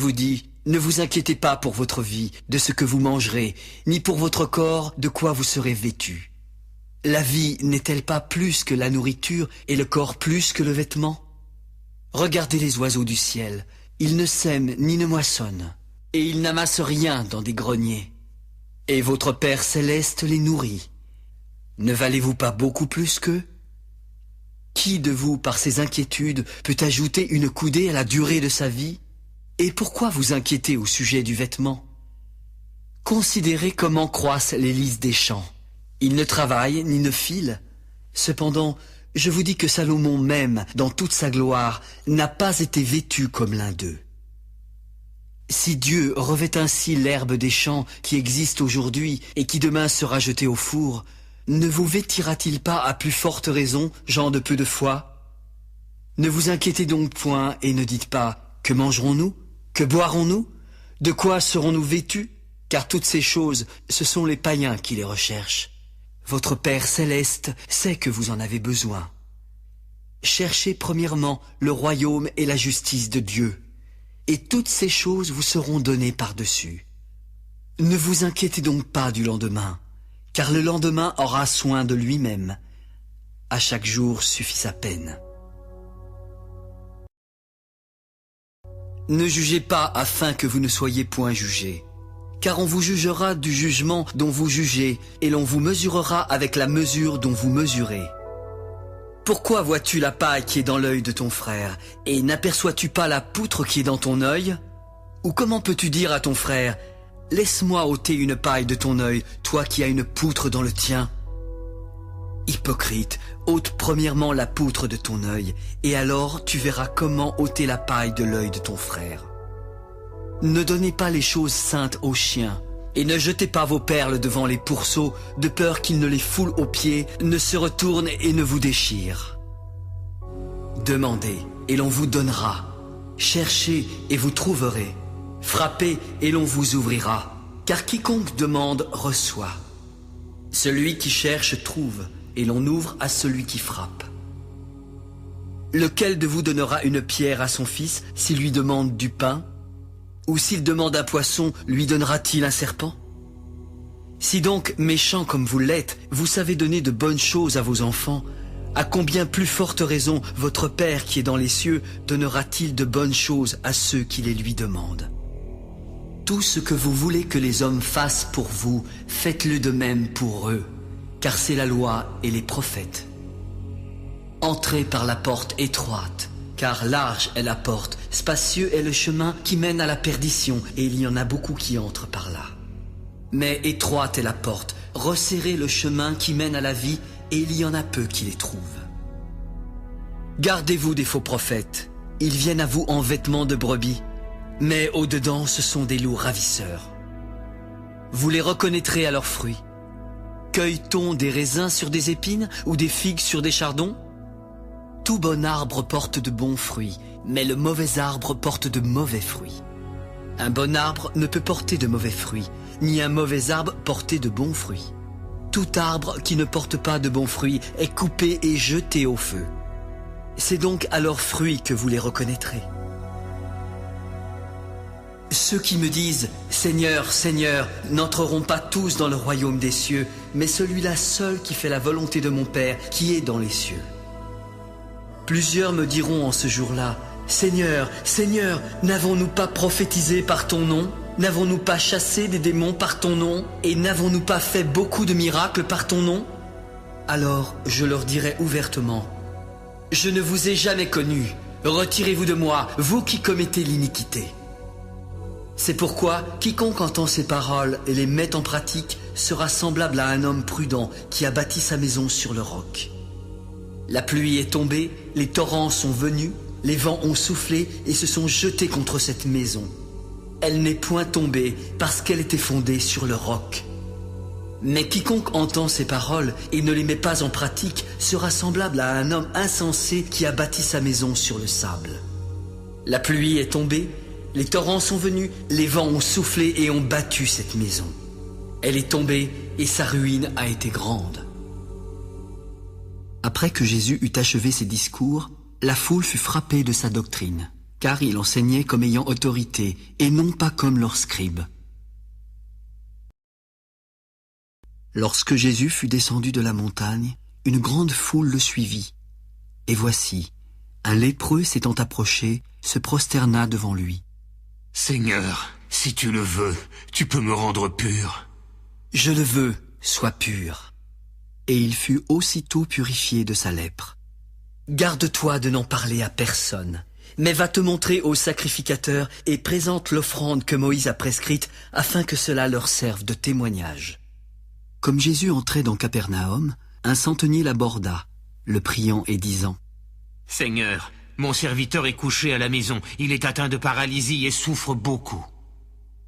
vous dit, ne vous inquiétez pas pour votre vie, de ce que vous mangerez, ni pour votre corps, de quoi vous serez vêtus. La vie n'est-elle pas plus que la nourriture et le corps plus que le vêtement? Regardez les oiseaux du ciel, ils ne sèment ni ne moissonnent, et ils n'amassent rien dans des greniers. Et votre Père céleste les nourrit. Ne valez-vous pas beaucoup plus qu'eux? Qui de vous, par ses inquiétudes, peut ajouter une coudée à la durée de sa vie? Et pourquoi vous inquiétez au sujet du vêtement? Considérez comment croissent les lys des champs. Ils ne travaillent ni ne filent. Cependant, je vous dis que Salomon même, dans toute sa gloire, n'a pas été vêtu comme l'un d'eux. Si Dieu revêt ainsi l'herbe des champs qui existe aujourd'hui et qui demain sera jetée au four, ne vous vêtira-t-il pas à plus forte raison, gens de peu de foi? Ne vous inquiétez donc point et ne dites pas « Que mangerons-nous? Que boirons-nous? De quoi serons-nous vêtus ?» Car toutes ces choses, ce sont les païens qui les recherchent. Votre Père céleste sait que vous en avez besoin. Cherchez premièrement le royaume et la justice de Dieu, et toutes ces choses vous seront données par-dessus. Ne vous inquiétez donc pas du lendemain, car le lendemain aura soin de lui-même. À chaque jour suffit sa peine. Ne jugez pas afin que vous ne soyez point jugés, car on vous jugera du jugement dont vous jugez, et l'on vous mesurera avec la mesure dont vous mesurez. Pourquoi vois-tu la paille qui est dans l'œil de ton frère, et n'aperçois-tu pas la poutre qui est dans ton œil? Ou comment peux-tu dire à ton frère, « Laisse-moi ôter une paille de ton œil, toi qui as une poutre dans le tien » Hypocrite, ôte premièrement la poutre de ton œil, et alors tu verras comment ôter la paille de l'œil de ton frère. Ne donnez pas les choses saintes aux chiens, et ne jetez pas vos perles devant les pourceaux, de peur qu'ils ne les foulent aux pieds, ne se retournent et ne vous déchirent. Demandez, et l'on vous donnera. Cherchez, et vous trouverez. Frappez, et l'on vous ouvrira. Car quiconque demande, reçoit. Celui qui cherche, trouve, et l'on ouvre à celui qui frappe. Lequel de vous donnera une pierre à son fils s'il lui demande du pain? Ou s'il demande un poisson, lui donnera-t-il un serpent? Si donc, méchants comme vous l'êtes, vous savez donner de bonnes choses à vos enfants, à combien plus forte raison votre Père qui est dans les cieux donnera-t-il de bonnes choses à ceux qui les lui demandent? Tout ce que vous voulez que les hommes fassent pour vous, faites-le de même pour eux, car c'est la loi et les prophètes. Entrez par la porte étroite, car large est la porte, spacieux est le chemin qui mène à la perdition, et il y en a beaucoup qui entrent par là. Mais étroite est la porte, resserrez le chemin qui mène à la vie, et il y en a peu qui les trouvent. Gardez-vous des faux prophètes, ils viennent à vous en vêtements de brebis, mais au-dedans ce sont des loups ravisseurs. Vous les reconnaîtrez à leurs fruits. Cueille-t-on des raisins sur des épines ou des figues sur des chardons? Tout bon arbre porte de bons fruits, mais le mauvais arbre porte de mauvais fruits. Un bon arbre ne peut porter de mauvais fruits, ni un mauvais arbre porter de bons fruits. Tout arbre qui ne porte pas de bons fruits est coupé et jeté au feu. C'est donc à leurs fruits que vous les reconnaîtrez. Ceux qui me disent « Seigneur, Seigneur » n'entreront pas tous dans le royaume des cieux, mais celui-là seul qui fait la volonté de mon Père qui est dans les cieux. Plusieurs me diront en ce jour-là « Seigneur, Seigneur, n'avons-nous pas prophétisé par ton nom? N'avons-nous pas chassé des démons par ton nom? Et n'avons-nous pas fait beaucoup de miracles par ton nom ?» Alors je leur dirai ouvertement « Je ne vous ai jamais connus, retirez-vous de moi, vous qui commettez l'iniquité. » C'est pourquoi quiconque entend ces paroles et les met en pratique sera semblable à un homme prudent qui a bâti sa maison sur le roc. La pluie est tombée, les torrents sont venus, les vents ont soufflé et se sont jetés contre cette maison. Elle n'est point tombée parce qu'elle était fondée sur le roc. Mais quiconque entend ces paroles et ne les met pas en pratique sera semblable à un homme insensé qui a bâti sa maison sur le sable. La pluie est tombée, les torrents sont venus, les vents ont soufflé et ont battu cette maison. Elle est tombée et sa ruine a été grande. Après que Jésus eut achevé ses discours, la foule fut frappée de sa doctrine, car il enseignait comme ayant autorité, et non pas comme leurs scribes. Lorsque Jésus fut descendu de la montagne, une grande foule le suivit. Et voici, un lépreux s'étant approché, se prosterna devant lui. « Seigneur, si tu le veux, tu peux me rendre pur. »« Je le veux, sois pur. » Et il fut aussitôt purifié de sa lèpre. « Garde-toi de n'en parler à personne, mais va te montrer au sacrificateur et présente l'offrande que Moïse a prescrite afin que cela leur serve de témoignage. » Comme Jésus entrait dans Capernaum, un centenier l'aborda, le priant et disant « Seigneur, mon serviteur est couché à la maison, il est atteint de paralysie et souffre beaucoup. »«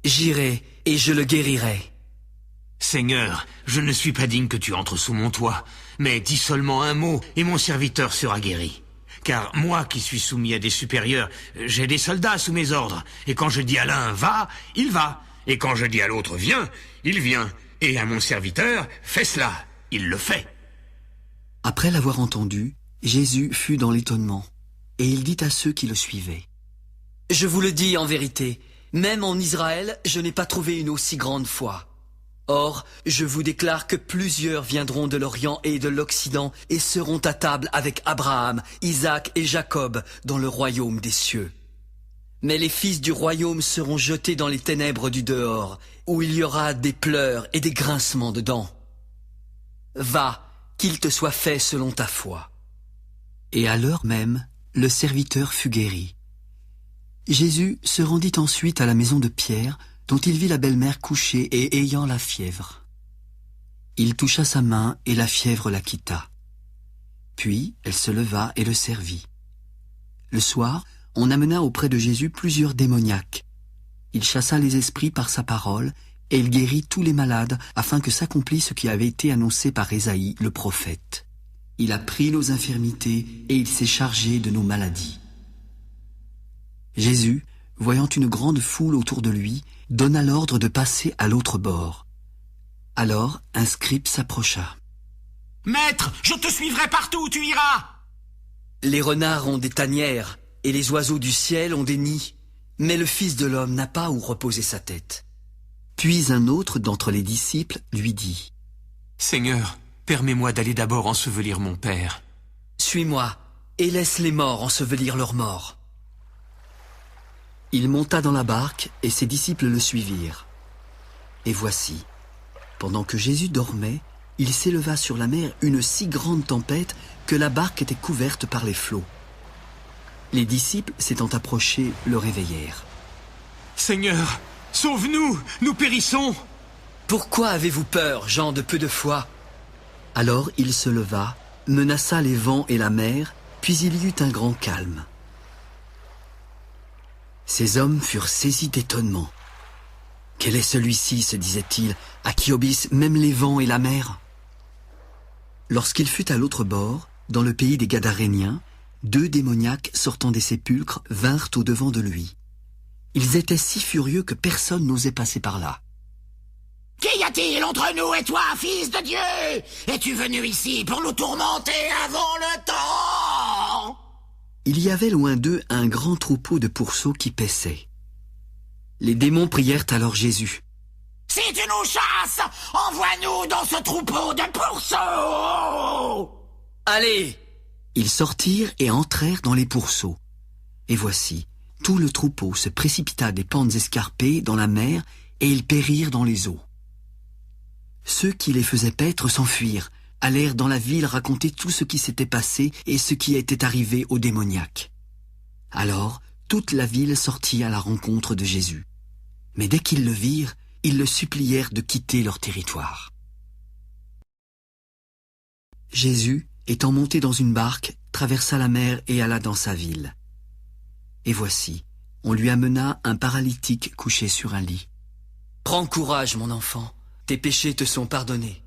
J'irai et je le guérirai. »« Seigneur, je ne suis pas digne que tu entres sous mon toit, mais dis seulement un mot et mon serviteur sera guéri. Car moi qui suis soumis à des supérieurs, j'ai des soldats sous mes ordres, et quand je dis à l'un « va », il va, et quand je dis à l'autre « viens », il vient. Et à mon serviteur, fais cela, il le fait. » Après l'avoir entendu, Jésus fut dans l'étonnement, et il dit à ceux qui le suivaient. « Je vous le dis en vérité, même en Israël, je n'ai pas trouvé une aussi grande foi. Or, je vous déclare que plusieurs viendront de l'Orient et de l'Occident et seront à table avec Abraham, Isaac et Jacob dans le royaume des cieux. Mais les fils du royaume seront jetés dans les ténèbres du dehors, où il y aura des pleurs et des grincements de dents. Va, qu'il te soit fait selon ta foi. » Et à l'heure même, le serviteur fut guéri. Jésus se rendit ensuite à la maison de Pierre, dont il vit la belle-mère couchée et ayant la fièvre. Il toucha sa main et la fièvre la quitta. Puis elle se leva et le servit. Le soir, on amena auprès de Jésus plusieurs démoniaques. Il chassa les esprits par sa parole, et il guérit tous les malades, afin que s'accomplisse ce qui avait été annoncé par Ésaïe, le prophète. Il a pris nos infirmités, et il s'est chargé de nos maladies. Jésus, voyant une grande foule autour de lui, donna l'ordre de passer à l'autre bord. Alors un scribe s'approcha. « Maître, je te suivrai partout où tu iras !»« Les renards ont des tanières, et les oiseaux du ciel ont des nids, mais le Fils de l'homme n'a pas où reposer sa tête. » Puis un autre d'entre les disciples lui dit « Seigneur, permets-moi d'aller d'abord ensevelir mon père. »« Suis-moi, et laisse les morts ensevelir leurs morts. » Il monta dans la barque, et ses disciples le suivirent. Et voici, pendant que Jésus dormait, il s'éleva sur la mer une si grande tempête que la barque était couverte par les flots. Les disciples, s'étant approchés, le réveillèrent. « Seigneur, sauve-nous, nous périssons !»« Pourquoi avez-vous peur, gens de peu de foi ?» Alors il se leva, menaça les vents et la mer, puis il y eut un grand calme. Ces hommes furent saisis d'étonnement. « Quel est celui-ci, se disait-il, à qui obéissent même les vents et la mer ?» Lorsqu'il fut à l'autre bord, dans le pays des Gadaréniens, 2 démoniaques sortant des sépulcres vinrent au-devant de lui. Ils étaient si furieux que personne n'osait passer par là. « Qu'y a-t-il entre nous et toi, fils de Dieu? Es-tu venu ici pour nous tourmenter avant le temps ?» Il y avait loin d'eux un grand troupeau de pourceaux qui paissaient. Les démons prièrent alors Jésus. « Si tu nous chasses, envoie-nous dans ce troupeau de pourceaux !»« Allez !» Ils sortirent et entrèrent dans les pourceaux. Et voici, tout le troupeau se précipita des pentes escarpées dans la mer et ils périrent dans les eaux. Ceux qui les faisaient paître s'enfuirent, allèrent dans la ville raconter tout ce qui s'était passé et ce qui était arrivé aux démoniaques. Alors, toute la ville sortit à la rencontre de Jésus. Mais dès qu'ils le virent, ils le supplièrent de quitter leur territoire. Jésus, étant monté dans une barque, traversa la mer et alla dans sa ville. Et voici, on lui amena un paralytique couché sur un lit. « Prends courage, mon enfant, tes péchés te sont pardonnés. »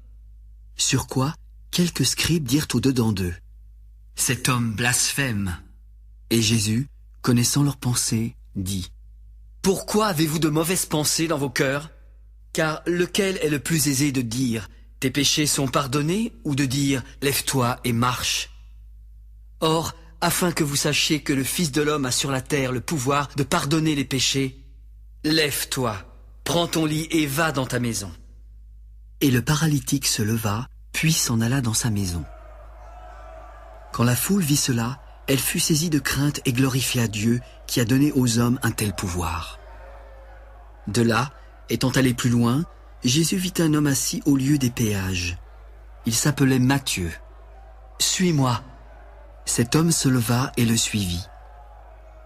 Sur quoi, quelques scribes dirent au-dedans d'eux, « Cet homme blasphème. » Et Jésus, connaissant leurs pensées, dit, « Pourquoi avez-vous de mauvaises pensées dans vos cœurs? Car lequel est le plus aisé de dire, tes péchés sont pardonnés, ou de dire, lève-toi et marche? Or, afin que vous sachiez que le Fils de l'homme a sur la terre le pouvoir de pardonner les péchés, lève-toi, prends ton lit et va dans ta maison. » Et le paralytique se leva, puis s'en alla dans sa maison. Quand la foule vit cela, elle fut saisie de crainte et glorifia Dieu qui a donné aux hommes un tel pouvoir. De là, étant allé plus loin, Jésus vit un homme assis au lieu des péages. Il s'appelait Matthieu. « Suis-moi » Cet homme se leva et le suivit.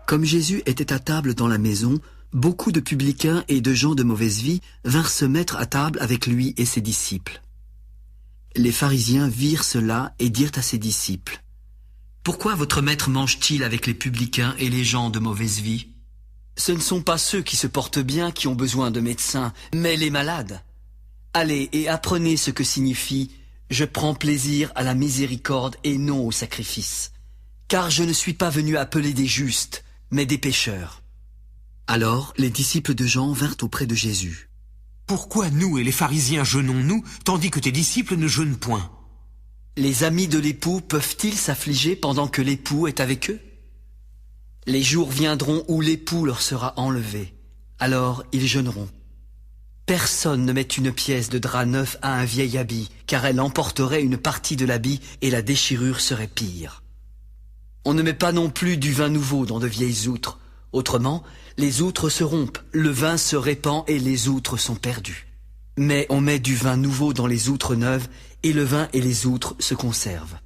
Comme Jésus était à table dans la maison, beaucoup de publicains et de gens de mauvaise vie vinrent se mettre à table avec lui et ses disciples. Les pharisiens virent cela et dirent à ses disciples: « Pourquoi votre maître mange-t-il avec les publicains et les gens de mauvaise vie ? Ce ne sont pas ceux qui se portent bien qui ont besoin de médecins, mais les malades. Allez et apprenez ce que signifie « Je prends plaisir à la miséricorde et non au sacrifice ». Car je ne suis pas venu appeler des justes, mais des pécheurs. » Alors les disciples de Jean vinrent auprès de Jésus. « Pourquoi nous et les pharisiens jeûnons-nous, tandis que tes disciples ne jeûnent point ?» Les amis de l'époux peuvent-ils s'affliger pendant que l'époux est avec eux? Les jours viendront où l'époux leur sera enlevé. Alors ils jeûneront. Personne ne met une pièce de drap neuf à un vieil habit, car elle emporterait une partie de l'habit et la déchirure serait pire. On ne met pas non plus du vin nouveau dans de vieilles outres. Autrement, les outres se rompent, le vin se répand et les outres sont perdues. Mais on met du vin nouveau dans les outres neuves, et le vin et les outres se conservent. »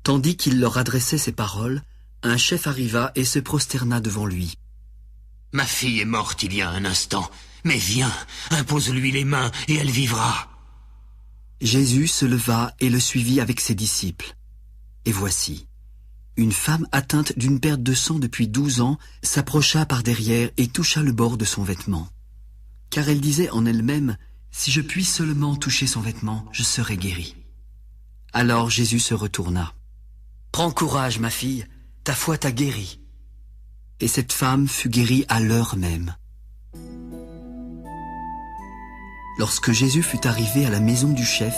Tandis qu'il leur adressait ces paroles, un chef arriva et se prosterna devant lui. « Ma fille est morte il y a un instant, mais viens, impose-lui les mains et elle vivra. » Jésus se leva et le suivit avec ses disciples. Et voici, une femme atteinte d'une perte de sang depuis 12 ans s'approcha par derrière et toucha le bord de son vêtement. Car elle disait en elle-même: « Si je puis seulement toucher son vêtement, je serai guérie. » Alors Jésus se retourna. « Prends courage, ma fille, ta foi t'a guérie. » Et cette femme fut guérie à l'heure même. Lorsque Jésus fut arrivé à la maison du chef,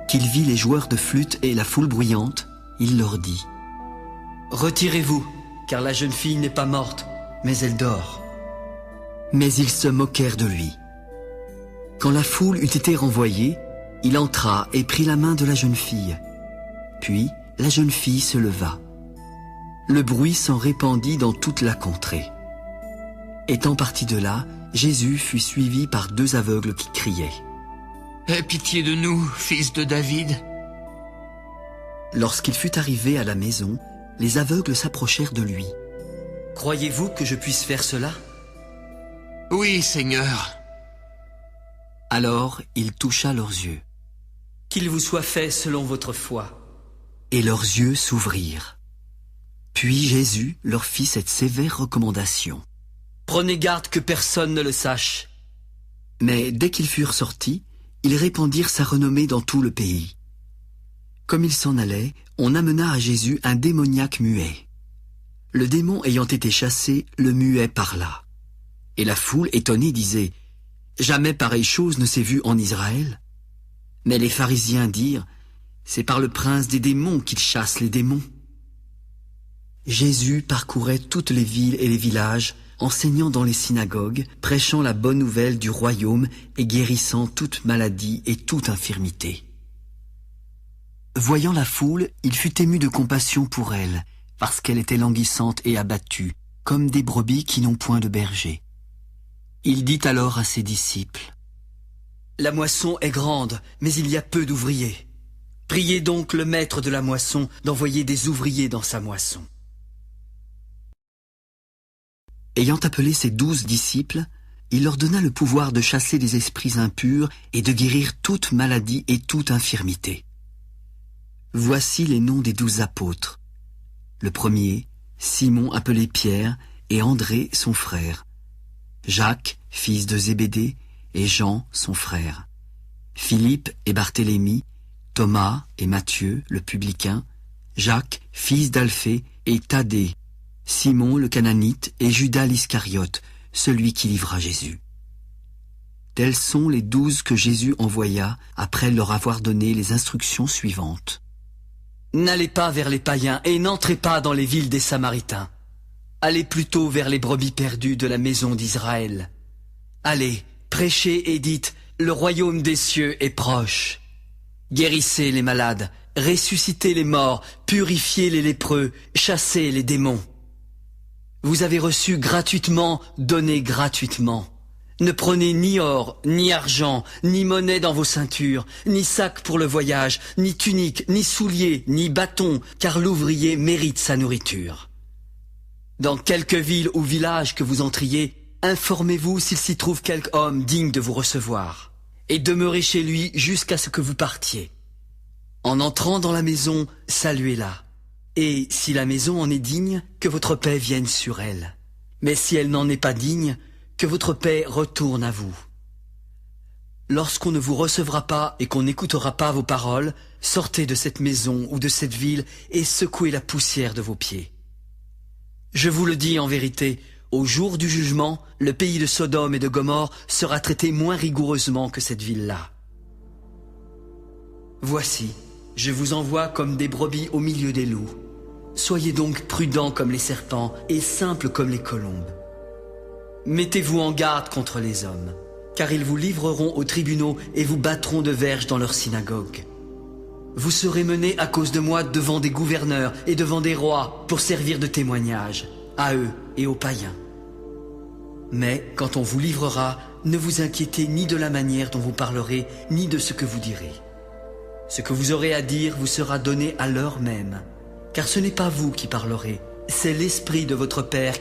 qu'il vit les joueurs de flûte et la foule bruyante, il leur dit: « Retirez-vous, car la jeune fille n'est pas morte, mais elle dort. » Mais ils se moquèrent de lui. Quand la foule eut été renvoyée, il entra et prit la main de la jeune fille. Puis la jeune fille se leva. Le bruit s'en répandit dans toute la contrée. Étant parti de là, Jésus fut suivi par 2 aveugles qui criaient: « Aie pitié de nous, fils de David !» Lorsqu'il fut arrivé à la maison, les aveugles s'approchèrent de lui. « Croyez-vous que je puisse faire cela ?» « Oui, Seigneur. » Alors il toucha leurs yeux. « Qu'il vous soit fait selon votre foi. » Et leurs yeux s'ouvrirent. Puis Jésus leur fit cette sévère recommandation: « Prenez garde que personne ne le sache. » Mais dès qu'ils furent sortis, ils répandirent sa renommée dans tout le pays. Comme ils s'en allaient, on amena à Jésus un démoniaque muet. Le démon ayant été chassé, le muet parla. Et la foule, étonnée, disait: « Jamais pareille chose ne s'est vue en Israël. » Mais les pharisiens dirent: « C'est par le prince des démons qu'il chasse les démons. » Jésus parcourait toutes les villes et les villages, enseignant dans les synagogues, prêchant la bonne nouvelle du royaume et guérissant toute maladie et toute infirmité. Voyant la foule, il fut ému de compassion pour elle, parce qu'elle était languissante et abattue, comme des brebis qui n'ont point de berger. Il dit alors à ses disciples: « La moisson est grande, mais il y a peu d'ouvriers. Priez donc le maître de la moisson d'envoyer des ouvriers dans sa moisson. » Ayant appelé ses 12 disciples, il leur donna le pouvoir de chasser les esprits impurs et de guérir toute maladie et toute infirmité. Voici les noms des 12 apôtres. Le premier, Simon appelé Pierre, et André son frère. Jacques, fils de Zébédée, et Jean son frère. Philippe et Barthélemy, Thomas et Matthieu, le publicain, Jacques, fils d'Alphée, et Thaddée, Simon le Cananite et Judas l'Iscariote, celui qui livra Jésus. Tels sont les 12 que Jésus envoya après leur avoir donné les instructions suivantes. N'allez pas vers les païens et n'entrez pas dans les villes des Samaritains. Allez plutôt vers les brebis perdues de la maison d'Israël. Allez, prêchez et dites, le royaume des cieux est proche. Guérissez les malades, ressuscitez les morts, purifiez les lépreux, chassez les démons. Vous avez reçu gratuitement, donnez gratuitement. Ne prenez ni or, ni argent, ni monnaie dans vos ceintures, ni sac pour le voyage, ni tunique, ni souliers, ni bâton, car l'ouvrier mérite sa nourriture. Dans quelque ville ou village que vous entriez, informez-vous s'il s'y trouve quelque homme digne de vous recevoir, et demeurez chez lui jusqu'à ce que vous partiez. En entrant dans la maison, saluez-la. Et si la maison en est digne, que votre paix vienne sur elle. Mais si elle n'en est pas digne, que votre paix retourne à vous. Lorsqu'on ne vous recevra pas et qu'on n'écoutera pas vos paroles, sortez de cette maison ou de cette ville et secouez la poussière de vos pieds. Je vous le dis en vérité, au jour du jugement, le pays de Sodome et de Gomorrhe sera traité moins rigoureusement que cette ville-là. Voici, je vous envoie comme des brebis au milieu des loups. Soyez donc prudents comme les serpents et simples comme les colombes. Mettez-vous en garde contre les hommes, car ils vous livreront aux tribunaux et vous battront de verges dans leurs synagogues. Vous serez menés à cause de moi devant des gouverneurs et devant des rois pour servir de témoignage, à eux et aux païens. Mais quand on vous livrera, ne vous inquiétez ni de la manière dont vous parlerez, ni de ce que vous direz. Ce que vous aurez à dire vous sera donné à l'heure même, car ce n'est pas vous qui parlerez, c'est l'Esprit de votre Père